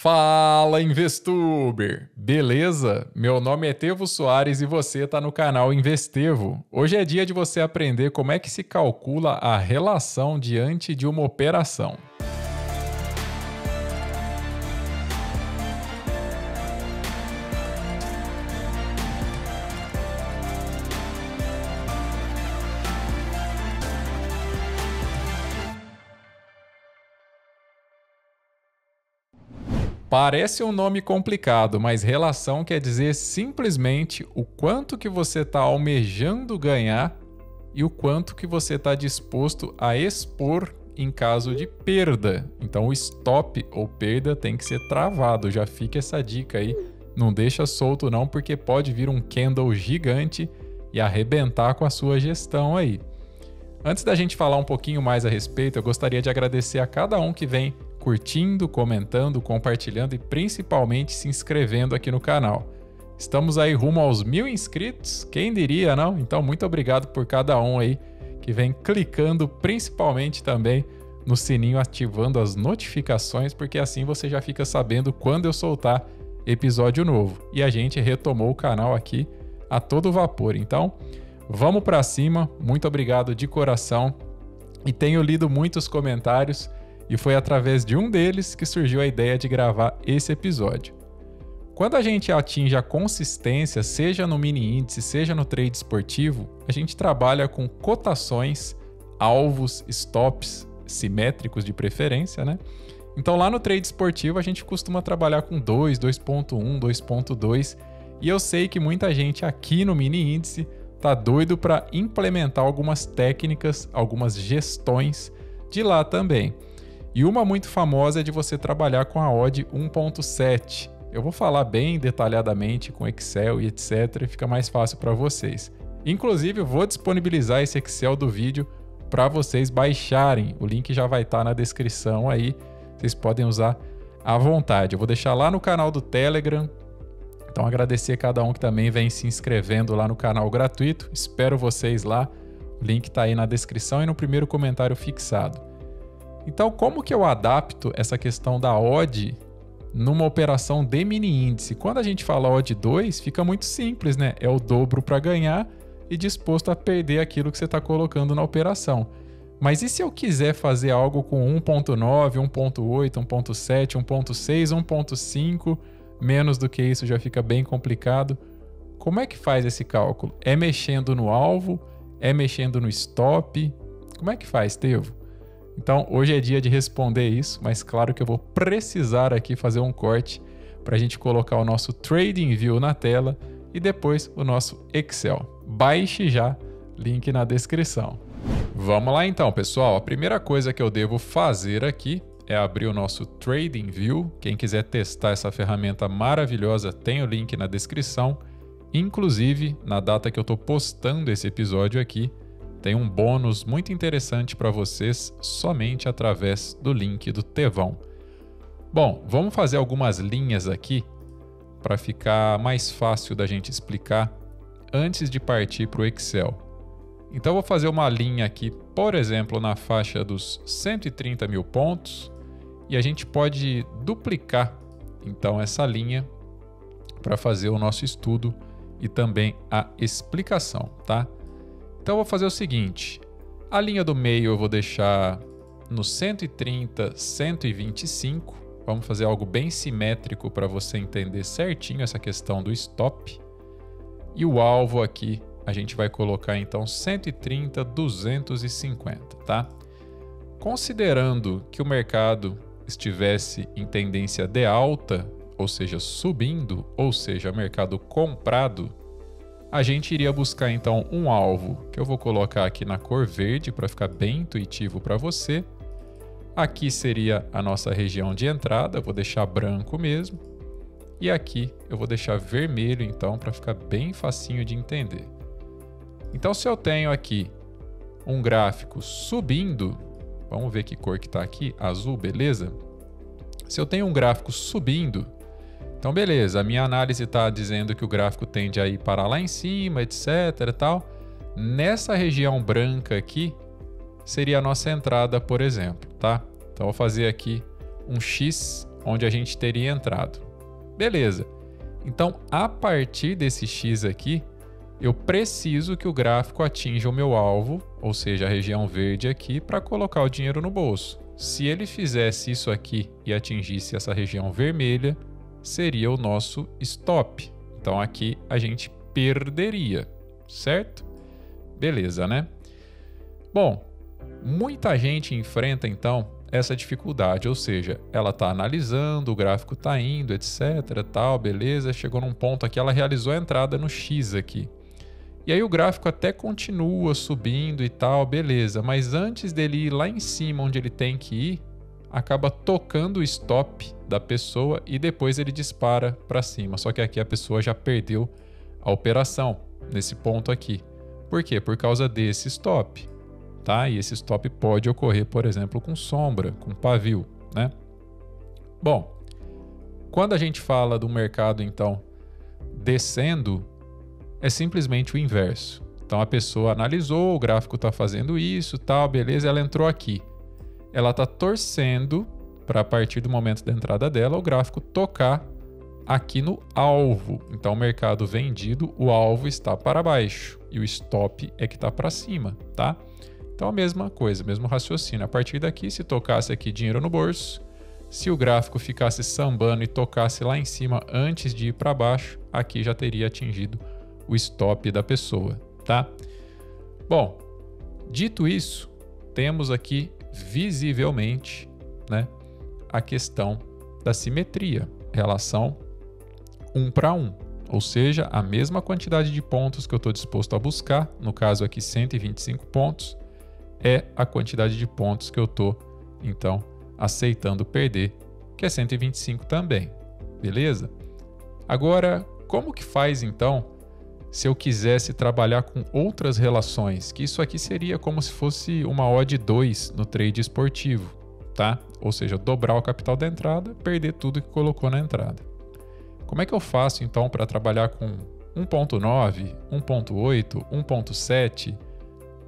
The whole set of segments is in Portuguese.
Fala, Investuber! Beleza? Meu nome é Tevo Soares e você está no canal Investevo. Hoje é dia de você aprender como é que se calcula a relação diante de uma operação. Parece um nome complicado, mas relação quer dizer simplesmente o quanto que você está almejando ganhar e o quanto que você está disposto a expor em caso de perda. Então o stop ou perda tem que ser travado, já fica essa dica aí. Não deixa solto não, porque pode vir um candle gigante e arrebentar com a sua gestão aí. Antes da gente falar um pouquinho mais a respeito, eu gostaria de agradecer a cada um que vem curtindo, comentando, compartilhando e principalmente se inscrevendo aqui no canal. Estamos aí rumo aos 1000 inscritos, quem diria, não? Então, muito obrigado por cada um aí que vem clicando, principalmente também no sininho, ativando as notificações, porque assim você já fica sabendo quando eu soltar episódio novo. E a gente retomou o canal aqui a todo vapor. Então, vamos para cima, muito obrigado de coração. E tenho lido muitos comentários e foi através de um deles que surgiu a ideia de gravar esse episódio. Quando a gente atinge a consistência, seja no mini índice, seja no trade esportivo, a gente trabalha com cotações, alvos, stops, simétricos de preferência, né? Então lá no trade esportivo a gente costuma trabalhar com 2, 2.1, 2.2 e eu sei que muita gente aqui no mini índice tá doido para implementar algumas técnicas, algumas gestões de lá também. E uma muito famosa é de você trabalhar com a odd 1.7. Eu vou falar bem detalhadamente com Excel e etc. Fica mais fácil para vocês. Inclusive, eu vou disponibilizar esse Excel do vídeo para vocês baixarem. O link já vai estar na descrição aí. Vocês podem usar à vontade. Eu vou deixar lá no canal do Telegram. Então, agradecer a cada um que também vem se inscrevendo lá no canal gratuito. Espero vocês lá. O link está aí na descrição e no primeiro comentário fixado. Então, como que eu adapto essa questão da odd numa operação de mini índice? Quando a gente fala odd 2, fica muito simples, né? É o dobro para ganhar e disposto a perder aquilo que você está colocando na operação. Mas e se eu quiser fazer algo com 1.9, 1.8, 1.7, 1.6, 1.5, menos do que isso já fica bem complicado? Como é que faz esse cálculo? É mexendo no alvo? É mexendo no stop? Como é que faz, Tevo? Então, hoje é dia de responder isso, mas claro que eu vou precisar aqui fazer um corte para a gente colocar o nosso TradingView na tela e depois o nosso Excel. Baixe já, link na descrição. Vamos lá então, pessoal. A primeira coisa que eu devo fazer aqui é abrir o nosso TradingView. Quem quiser testar essa ferramenta maravilhosa, tem o link na descrição. Inclusive, na data que eu estou postando esse episódio aqui, tem um bônus muito interessante para vocês somente através do link do Tevão. Bom, vamos fazer algumas linhas aqui para ficar mais fácil da gente explicar antes de partir para o Excel. Então, eu vou fazer uma linha aqui, por exemplo, na faixa dos 130 mil pontos e a gente pode duplicar, então, essa linha para fazer o nosso estudo e também a explicação, tá? Então, eu vou fazer o seguinte, a linha do meio eu vou deixar no 130, 125. Vamos fazer algo bem simétrico para você entender certinho essa questão do stop. E o alvo aqui, a gente vai colocar então 130, 250, tá? Considerando que o mercado estivesse em tendência de alta, ou seja, subindo, ou seja, mercado comprado, a gente iria buscar então um alvo que eu vou colocar aqui na cor verde para ficar bem intuitivo para você. Aqui seria a nossa região de entrada, eu vou deixar branco mesmo. E aqui eu vou deixar vermelho então para ficar bem facinho de entender. Então se eu tenho aqui um gráfico subindo, vamos ver que cor que está aqui, azul, beleza? Se eu tenho um gráfico subindo, então, beleza, a minha análise está dizendo que o gráfico tende a ir para lá em cima, etc. e tal. Nessa região branca aqui, seria a nossa entrada, por exemplo, tá? Então, eu vou fazer aqui um X onde a gente teria entrado. Beleza. Então, a partir desse X aqui, eu preciso que o gráfico atinja o meu alvo, ou seja, a região verde aqui, para colocar o dinheiro no bolso. Se ele fizesse isso aqui e atingisse essa região vermelha, seria o nosso stop. Então, aqui a gente perderia, certo? Beleza, né? Bom, muita gente enfrenta, então, essa dificuldade, ou seja, ela está analisando, o gráfico está indo, etc, tal, beleza, chegou num ponto aqui, ela realizou a entrada no X aqui. E aí o gráfico até continua subindo e tal, beleza, mas antes dele ir lá em cima onde ele tem que ir, acaba tocando o stop da pessoa e depois ele dispara para cima. Só que aqui a pessoa já perdeu a operação nesse ponto aqui. Por quê? Por causa desse stop, tá? E esse stop pode ocorrer, por exemplo, com sombra, com pavio, né? Bom, quando a gente fala do mercado, então, descendo, é simplesmente o inverso. Então a pessoa analisou, o gráfico está fazendo isso, tal, beleza, ela entrou aqui. Ela está torcendo para, a partir do momento da entrada dela, o gráfico tocar aqui no alvo. Então o mercado vendido, o alvo está para baixo e o stop é que está para cima, tá? Então a mesma coisa, mesmo raciocínio. A partir daqui, se tocasse aqui dinheiro no bolso, se o gráfico ficasse sambando e tocasse lá em cima antes de ir para baixo, aqui já teria atingido o stop da pessoa, tá? Bom, dito isso, temos aqui visivelmente, né, a questão da simetria, relação 1 para 1, ou seja, a mesma quantidade de pontos que eu estou disposto a buscar, no caso aqui 125 pontos, é a quantidade de pontos que eu estou, então, aceitando perder, que é 125 também, beleza? Agora, como que faz, então, se eu quisesse trabalhar com outras relações, que isso aqui seria como se fosse uma odd 2 no trade esportivo, tá? Ou seja, dobrar o capital da entrada, perder tudo que colocou na entrada. Como é que eu faço então para trabalhar com 1.9, 1.8, 1.7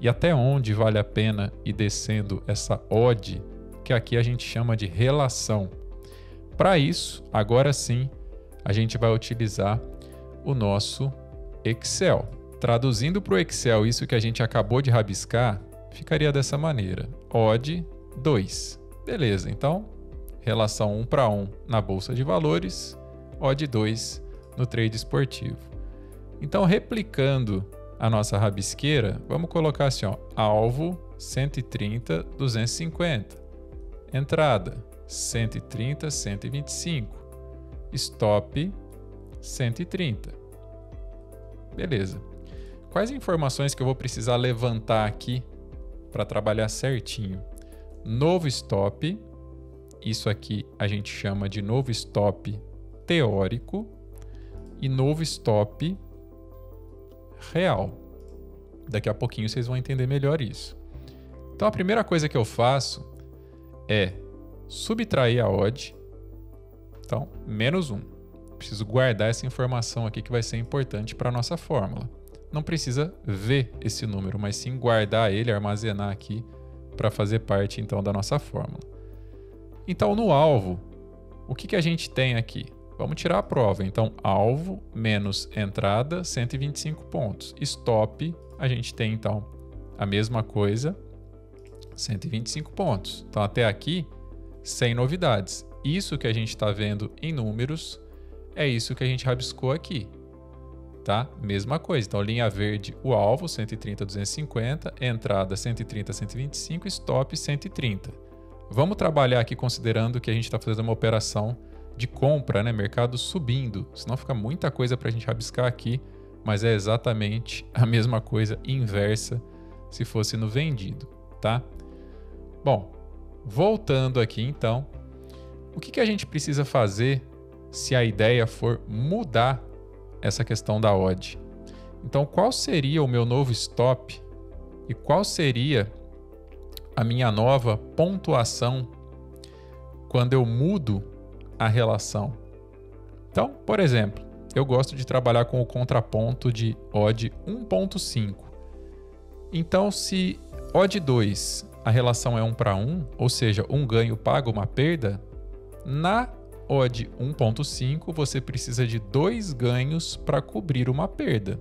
e até onde vale a pena ir descendo essa odd, que aqui a gente chama de relação? Para isso, agora sim, a gente vai utilizar o nosso Excel. Traduzindo para o Excel isso que a gente acabou de rabiscar, ficaria dessa maneira: odd 2. Beleza, então, relação 1 para 1 na Bolsa de Valores, odd 2 no trade esportivo. Então, replicando a nossa rabisqueira, vamos colocar assim, ó, alvo 130, 250. Entrada 130, 125. Stop 130. Beleza. Quais informações que eu vou precisar levantar aqui para trabalhar certinho? Novo stop. Isso aqui a gente chama de novo stop teórico e novo stop real. Daqui a pouquinho vocês vão entender melhor isso. Então a primeira coisa que eu faço é subtrair a odd. Então, menos 1. Preciso guardar essa informação aqui que vai ser importante para a nossa fórmula. Não precisa ver esse número, mas sim guardar ele, armazenar aqui para fazer parte então da nossa fórmula. Então no alvo, o que a gente tem aqui? Vamos tirar a prova. Então alvo menos entrada, 125 pontos. Stop, a gente tem então a mesma coisa, 125 pontos. Então até aqui, sem novidades. Isso que a gente está vendo em números é isso que a gente rabiscou aqui, tá? Mesma coisa. Então, linha verde, o alvo, 130, 250, entrada 130, 125, stop 130. Vamos trabalhar aqui considerando que a gente está fazendo uma operação de compra, né? Mercado subindo, senão fica muita coisa para a gente rabiscar aqui, mas é exatamente a mesma coisa inversa se fosse no vendido, tá? Bom, voltando aqui então, o que a gente precisa fazer se a ideia for mudar essa questão da odd? Então, qual seria o meu novo stop e qual seria a minha nova pontuação quando eu mudo a relação? Então, por exemplo, eu gosto de trabalhar com o contraponto de odd 1.5. Então, se odd 2, a relação é 1 para 1, ou seja, um ganho paga uma perda, na odd 1.5, você precisa de 2 ganhos para cobrir uma perda.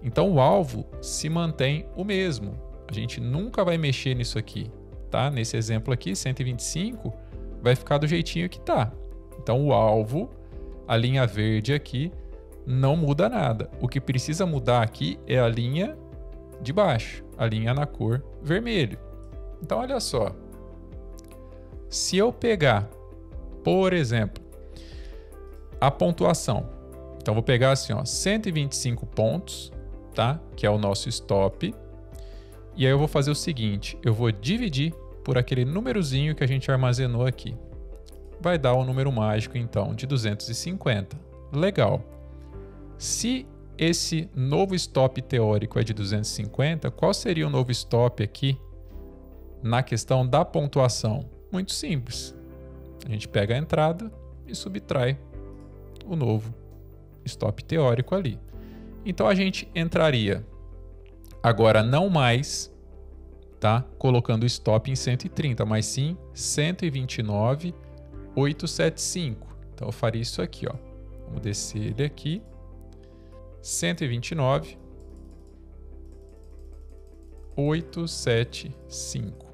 Então o alvo se mantém o mesmo. A gente nunca vai mexer nisso aqui, tá? Nesse exemplo aqui, 125 vai ficar do jeitinho que tá. Então o alvo, a linha verde aqui, não muda nada. O que precisa mudar aqui é a linha de baixo, a linha na cor vermelho. Então olha só. Se eu pegar, por exemplo, a pontuação. Então vou pegar assim, ó, 125 pontos, tá? Que é o nosso stop. E aí eu vou fazer o seguinte, eu vou dividir por aquele númerozinho que a gente armazenou aqui. Vai dar um número mágico, então, de 250. Legal. Se esse novo stop teórico é de 250, qual seria o novo stop aqui na questão da pontuação? Muito simples. A gente pega a entrada e subtrai o novo stop teórico ali. Então a gente entraria agora não mais, tá, colocando o stop em 130, mas sim 129,875. Então eu faria isso aqui, ó. Vamos descer ele aqui. 129,875.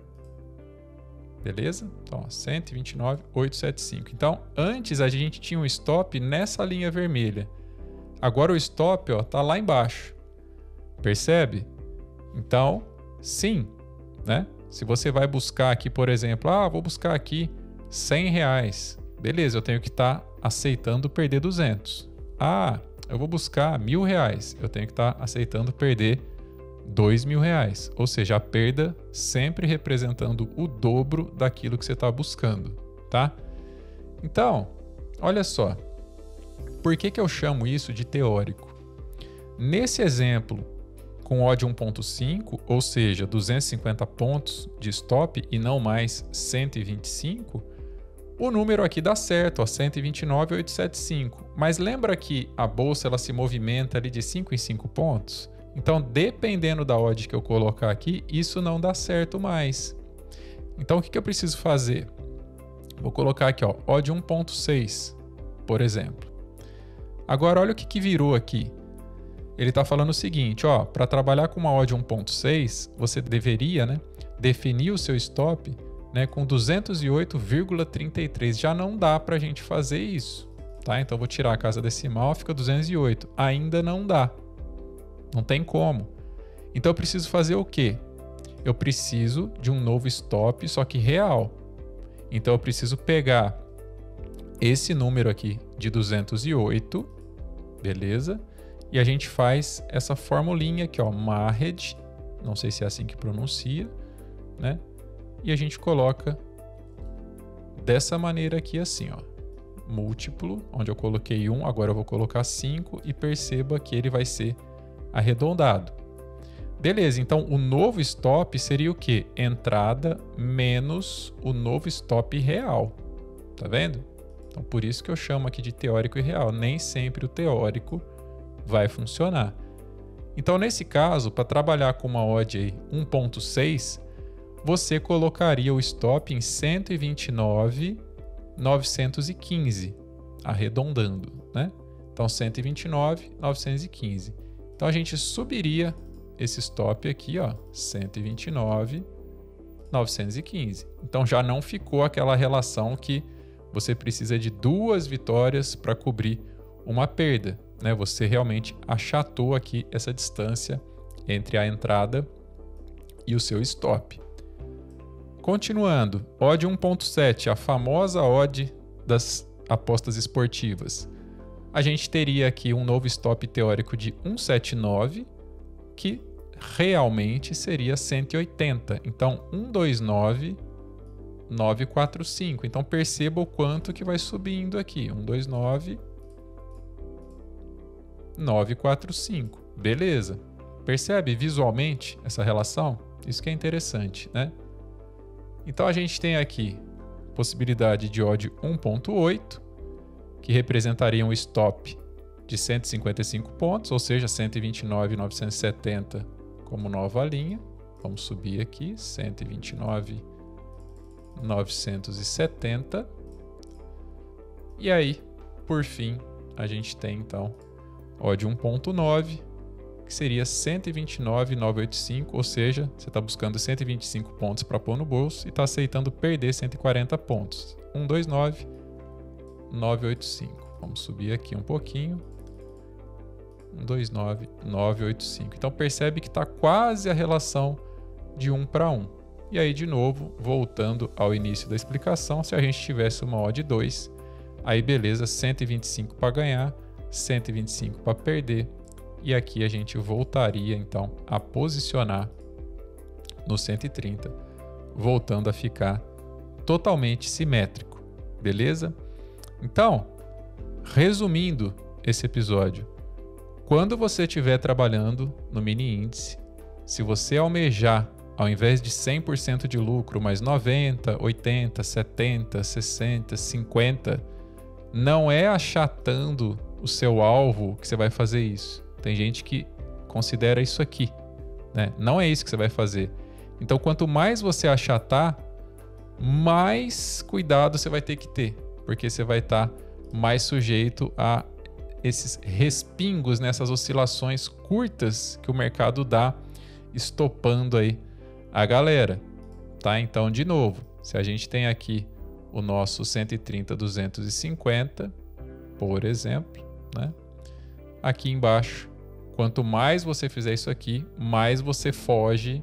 Beleza? Então, 129,875. Então, antes a gente tinha um stop nessa linha vermelha. Agora o stop, ó, tá lá embaixo. Percebe? Então, sim, né? Se você vai buscar aqui, por exemplo, vou buscar aqui R$100. Beleza, eu tenho que estar aceitando perder 200. Eu vou buscar R$1.000. Eu tenho que estar aceitando perder R$2.000. Ou seja, a perda sempre representando o dobro daquilo que você está buscando, tá? Então, olha só. Por que eu chamo isso de teórico? Nesse exemplo, com odd 1.5, ou seja, 250 pontos de stop e não mais 125, o número aqui dá certo, 129,875. Mas lembra que a bolsa ela se movimenta ali de 5 em 5 pontos? Então, dependendo da odd que eu colocar aqui, isso não dá certo mais. Então, o que eu preciso fazer? Vou colocar aqui, ó, odd 1.6, por exemplo. Agora, olha o que virou aqui. Ele está falando o seguinte, ó, para trabalhar com uma odd 1.6, você deveria, né, definir o seu stop, né, com 208,33. Já não dá para a gente fazer isso, tá? Então, vou tirar a casa decimal, fica 208. Ainda não dá. Não tem como. Então, eu preciso fazer o quê? Eu preciso de um novo stop, só que real. Então, eu preciso pegar esse número aqui de 208, beleza? E a gente faz essa formulinha aqui, ó, Mahed, não sei se é assim que pronuncia, né? E a gente coloca dessa maneira aqui, assim, ó. Múltiplo, onde eu coloquei 1, agora eu vou colocar 5 e perceba que ele vai ser arredondado. Beleza, então o novo stop seria o quê? Entrada menos o novo stop real. Tá vendo? Então por isso que eu chamo aqui de teórico e real. Nem sempre o teórico vai funcionar. Então nesse caso, para trabalhar com uma odd aí 1.6, você colocaria o stop em 129,915, arredondando, né? Então 129,915. Então a gente subiria esse stop aqui, ó, 129,915. Então já não ficou aquela relação que você precisa de 2 vitórias para cobrir uma perda, né? Você realmente achatou aqui essa distância entre a entrada e o seu stop. Continuando, odd 1.7, a famosa odd das apostas esportivas. A gente teria aqui um novo stop teórico de 179, que realmente seria 180. Então, 129,945. Então, perceba o quanto que vai subindo aqui. 129,945. Beleza. Percebe visualmente essa relação? Isso que é interessante, né? Então, a gente tem aqui possibilidade de odd 1.8, que representaria um stop de 155 pontos, ou seja, 129,970 como nova linha. Vamos subir aqui, 129,970. E aí, por fim, a gente tem então odd 1.9, que seria 129,985, ou seja, você está buscando 125 pontos para pôr no bolso e está aceitando perder 140 pontos. 129,985. Vamos subir aqui um pouquinho. 129,985. Então percebe que está quase a relação de 1 para 1. E aí, de novo, voltando ao início da explicação, se a gente tivesse uma odd 2, aí beleza, 125 para ganhar, 125 para perder. E aqui a gente voltaria então a posicionar no 130, voltando a ficar totalmente simétrico, beleza? Então, resumindo esse episódio, quando você estiver trabalhando no mini índice, se você almejar, ao invés de 100% de lucro, mais 90, 80, 70, 60, 50, não é achatando o seu alvo que você vai fazer isso. Tem gente que considera isso aqui, né? Não é isso que você vai fazer. Então, quanto mais você achatar, mais cuidado você vai ter que ter, porque você vai estar mais sujeito a esses respingos, nessas oscilações curtas que o mercado dá, estopando aí a galera, tá? Então, de novo, se a gente tem aqui o nosso 130, 250, por exemplo, né? Aqui embaixo, quanto mais você fizer isso aqui, mais você foge,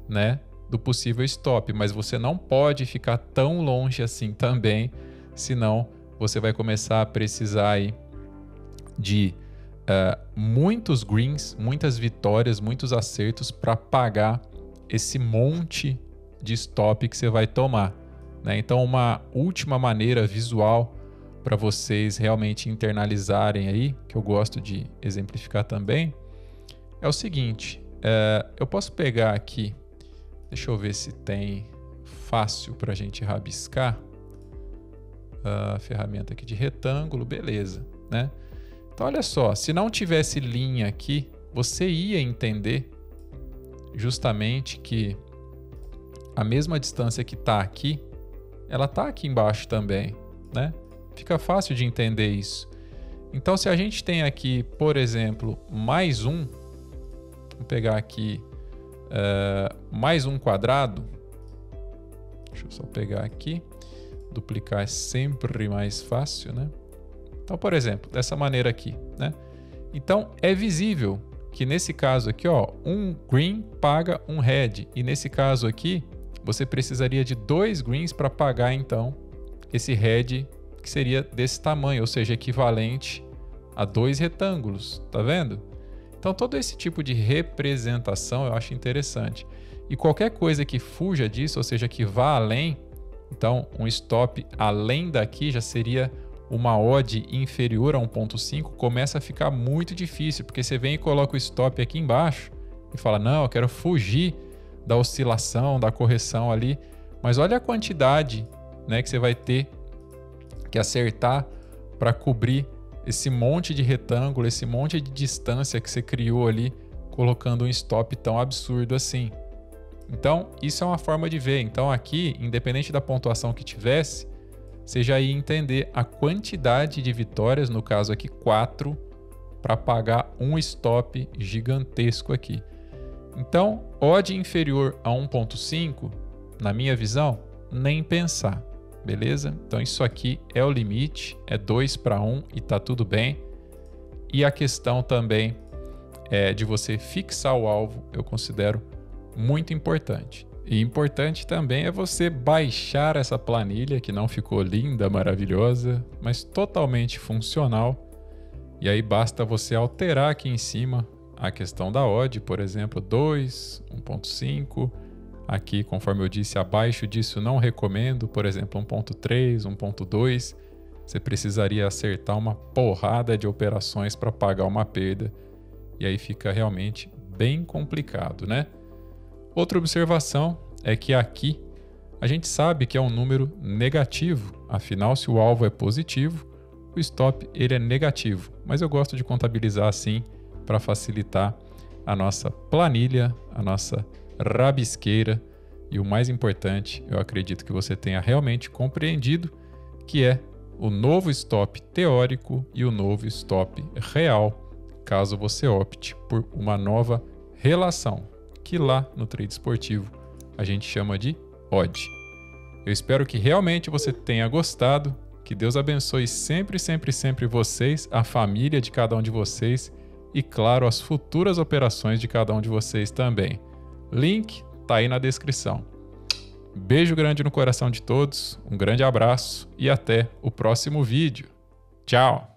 né, do possível stop, mas você não pode ficar tão longe assim também, senão você vai começar a precisar aí de muitos greens, muitas vitórias, muitos acertos para pagar esse monte de stop que você vai tomar, né? Então, uma última maneira visual para vocês realmente internalizarem aí, que eu gosto de exemplificar também, é o seguinte, eu posso pegar aqui, deixa eu ver se tem fácil para a gente rabiscar, a ferramenta aqui de retângulo, beleza, né? Então, olha só, se não tivesse linha aqui, você ia entender justamente que a mesma distância que está aqui, ela está aqui embaixo também, né? Fica fácil de entender isso. Então, se a gente tem aqui, por exemplo, mais um, vamos pegar aqui mais um quadrado, deixa eu só pegar aqui, duplicar é sempre mais fácil, né? Então, por exemplo, dessa maneira aqui, né? Então, é visível que nesse caso aqui, ó, um green paga um red, e nesse caso aqui, você precisaria de 2 greens para pagar, então, esse red que seria desse tamanho, ou seja, equivalente a 2 retângulos, tá vendo? Então, todo esse tipo de representação eu acho interessante. E qualquer coisa que fuja disso, ou seja, que vá além, então, um stop além daqui já seria uma odd inferior a 1.5, começa a ficar muito difícil, porque você vem e coloca o stop aqui embaixo e fala, não, eu quero fugir da oscilação, da correção ali, mas olha a quantidade, né, que você vai ter que acertar para cobrir esse monte de retângulo, esse monte de distância que você criou ali, colocando um stop tão absurdo assim. Então, isso é uma forma de ver. Então, aqui, independente da pontuação que tivesse, você já ia entender a quantidade de vitórias, no caso aqui 4, para pagar um stop gigantesco aqui. Então, odd inferior a 1.5, na minha visão, nem pensar, beleza? Então, isso aqui é o limite, é 2 para 1 e tá tudo bem. E a questão também de você fixar o alvo, eu considero muito importante. E importante também é você baixar essa planilha, que não ficou linda, maravilhosa, mas totalmente funcional. E aí basta você alterar aqui em cima a questão da odd, por exemplo, 2, 1.5. Aqui, conforme eu disse, abaixo disso não recomendo, por exemplo, 1.3, 1.2. Você precisaria acertar uma porrada de operações para pagar uma perda. E aí fica realmente bem complicado, né? Outra observação é que aqui a gente sabe que é um número negativo, afinal, se o alvo é positivo, o stop ele é negativo, mas eu gosto de contabilizar assim para facilitar a nossa planilha, a nossa rabisqueira e o mais importante, eu acredito que você tenha realmente compreendido, que é o novo stop teórico e o novo stop real, caso você opte por uma nova relação, que lá no trade esportivo a gente chama de odd. Eu espero que realmente você tenha gostado, que Deus abençoe sempre, sempre, sempre vocês, a família de cada um de vocês e, claro, as futuras operações de cada um de vocês também. Link tá aí na descrição. Beijo grande no coração de todos, um grande abraço e até o próximo vídeo. Tchau!